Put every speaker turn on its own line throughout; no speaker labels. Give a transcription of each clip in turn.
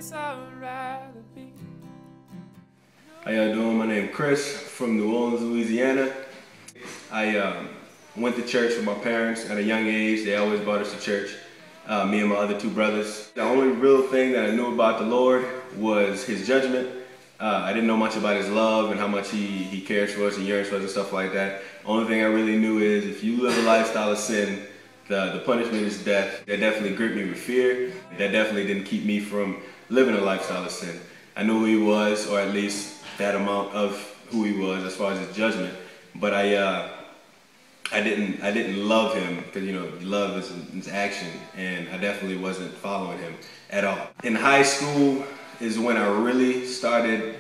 place I would rather be.
How y'all doing? My name is Chris from New Orleans, Louisiana. I went to church with my parents at a young age. They always brought us to church, me and my other two brothers. The only real thing that I knew about the Lord was His judgment. I didn't know much about His love and how much He cares for us and yearns for us and stuff like that. Only thing I really knew is if you live a lifestyle of sin, the punishment is death. That definitely gripped me with fear. That definitely didn't keep me from living a lifestyle of sin. I knew who He was, or at least that amount of who He was as far as His judgment. But I didn't love Him, because love is action, and I definitely wasn't following Him at all. In high school is when I really started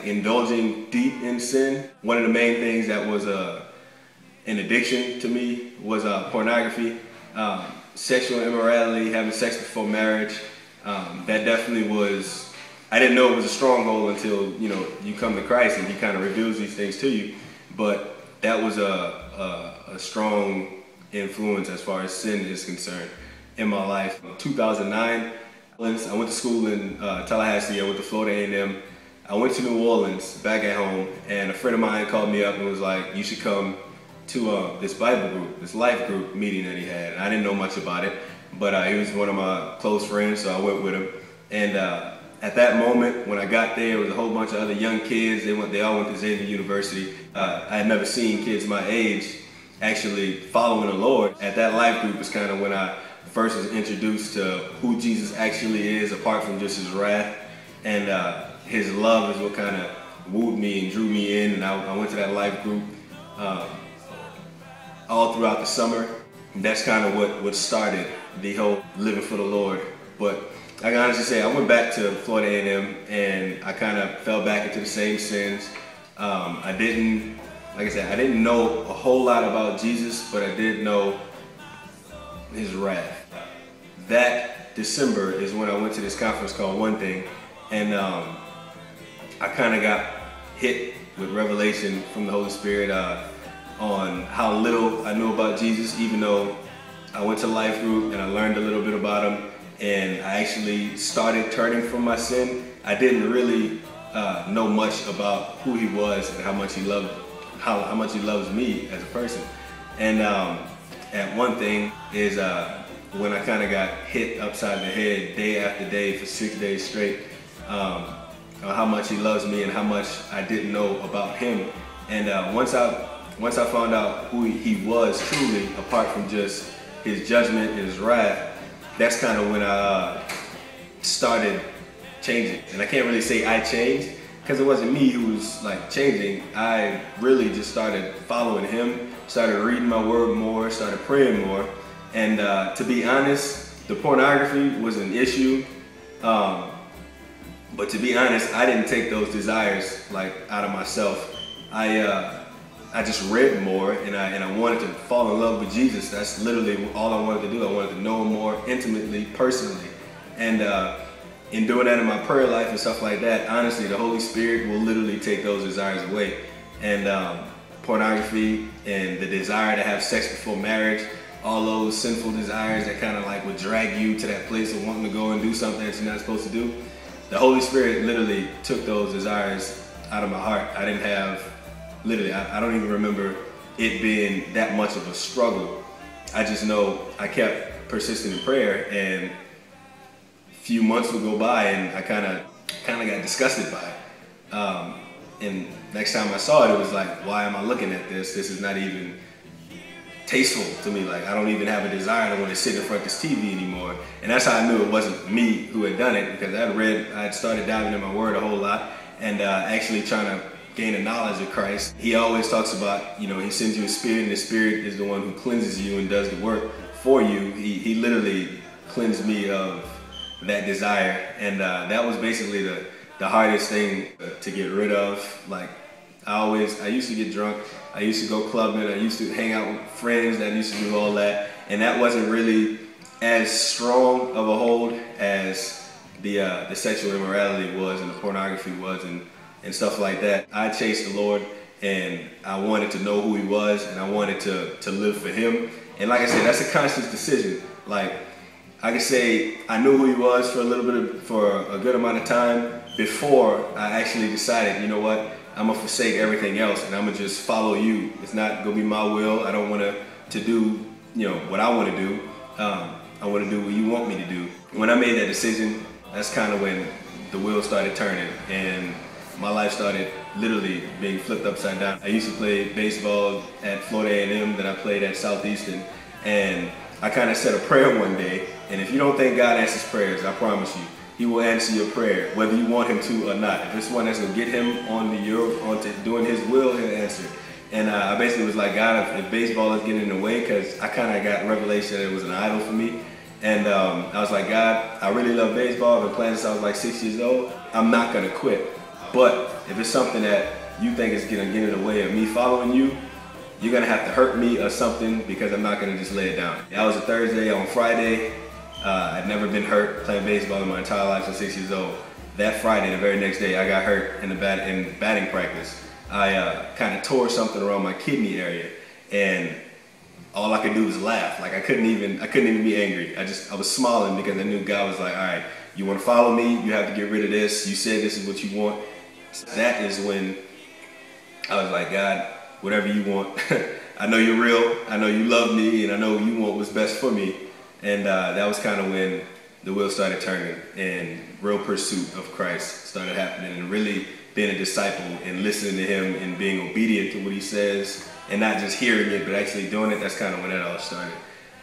indulging deep in sin. One of the main things that was an addiction to me was pornography, sexual immorality, having sex before marriage. That definitely was. I didn't know it was a stronghold until you come to Christ and He kind of reveals these things to you. But that was a strong influence as far as sin is concerned in my life. In 2009, I went to school in Tallahassee. I went to Florida A&M. I went to New Orleans back at home, and a friend of mine called me up and was like, "You should come to this Bible group, this life group meeting that he had." And I didn't know much about it, but he was one of my close friends, so I went with him. And at that moment, when I got there was a whole bunch of other young kids. They all went to Xavier University. I had never seen kids my age actually following the Lord. At that life group is kind of when I first was introduced to who Jesus actually is, apart from just His wrath. And His love is what kind of wooed me and drew me in. And I went to that life group all throughout the summer. And that's kind of what started the whole living for the Lord. But I can honestly say I went back to Florida A&M and I kind of fell back into the same sins. I didn't know a whole lot about Jesus, but I did know His wrath. That December is when I went to this conference called One Thing, and I kind of got hit with revelation from the Holy Spirit on how little I knew about Jesus, even though I went to life group and I learned a little bit about Him. And I actually started turning from my sin. I didn't really know much about who He was and how much He loved, how much He loves me as a person. And at One Thing is when I kind of got hit upside the head day after day for 6 days straight, on how much He loves me and how much I didn't know about Him. And once I found out who He was truly, apart from just His judgment and His wrath, that's kind of when I started changing. And I can't really say I changed, because it wasn't me who was changing. I really just started following Him, started reading my word more, started praying more. And to be honest, the pornography was an issue. But to be honest, I didn't take those desires out of myself. I just read more, and I wanted to fall in love with Jesus. That's literally all I wanted to do. I wanted to know Him more intimately, personally. And in doing that in my prayer life and stuff like that, honestly, the Holy Spirit will literally take those desires away. And pornography and the desire to have sex before marriage, all those sinful desires that kind of would drag you to that place of wanting to go and do something that you're not supposed to do, the Holy Spirit literally took those desires out of my heart. I didn't have, literally, I don't even remember it being that much of a struggle. I just know I kept persisting in prayer, and a few months would go by and I kind of got disgusted by it. And next time I saw it, it was like, why am I looking at this? This is not even tasteful to me. I don't even have a desire to want to sit in front of this TV anymore. And that's how I knew it wasn't me who had done it, because I had started diving in my word a whole lot and actually trying to gain a knowledge of Christ. He always talks about, He sends you a spirit, and the Spirit is the one who cleanses you and does the work for you. He literally cleansed me of that desire, and that was basically the hardest thing to get rid of. I used to get drunk, I used to go clubbing, I used to hang out with friends that used to do all that, and that wasn't really as strong of a hold as the sexual immorality was and the pornography was and stuff like that. I chased the Lord, and I wanted to know who He was, and I wanted to live for Him. And like I said, that's a conscious decision. I could say I knew who he was for a good amount of time before I actually decided, you know what, I'm gonna forsake everything else and I'm gonna just follow you. It's not gonna be my will. I don't want to do, what I want to do. I want to do what you want me to do. When I made that decision, that's kind of when the wheels started turning and my life started literally being flipped upside down. I used to play baseball at Florida A&M, then I played at Southeastern, and I kind of said a prayer one day, and if you don't think God answers prayers, I promise you, He will answer your prayer, whether you want Him to or not. If it's one that's gonna get Him onto doing His will, He'll answer. And I basically was like, God, if baseball is getting in the way, because I kind of got revelation that it was an idol for me. And I was like, God, I really love baseball. I've been playing since I was like 6 years old. I'm not gonna quit. But if it's something that you think is gonna get in the way of me following you, you're gonna have to hurt me or something, because I'm not gonna just lay it down. That was a Thursday. On Friday, I'd never been hurt playing baseball in my entire life since 6 years old. That Friday, the very next day, I got hurt in batting practice. I kind of tore something around my kidney area, and all I could do was laugh. Like I couldn't even be angry. I was smiling because I knew God was like, all right, you want to follow me? You have to get rid of this. You said this is what you want. So that is when I was like, God, whatever you want. I know you're real. I know you love me, and I know you want what's best for me. And that was kind of when the wheels started turning and real pursuit of Christ started happening, and really being a disciple and listening to Him and being obedient to what He says and not just hearing it but actually doing it. That's kind of when that all started.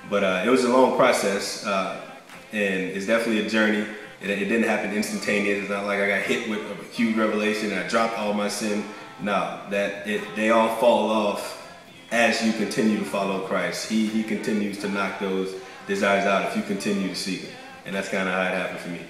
But it was a long process, and it's definitely a journey. It didn't happen instantaneous. It's not like I got hit with a huge revelation and I dropped all my sin. No, they all fall off as you continue to follow Christ. He continues to knock those desires out if you continue to seek Him. And that's kind of how it happened for me.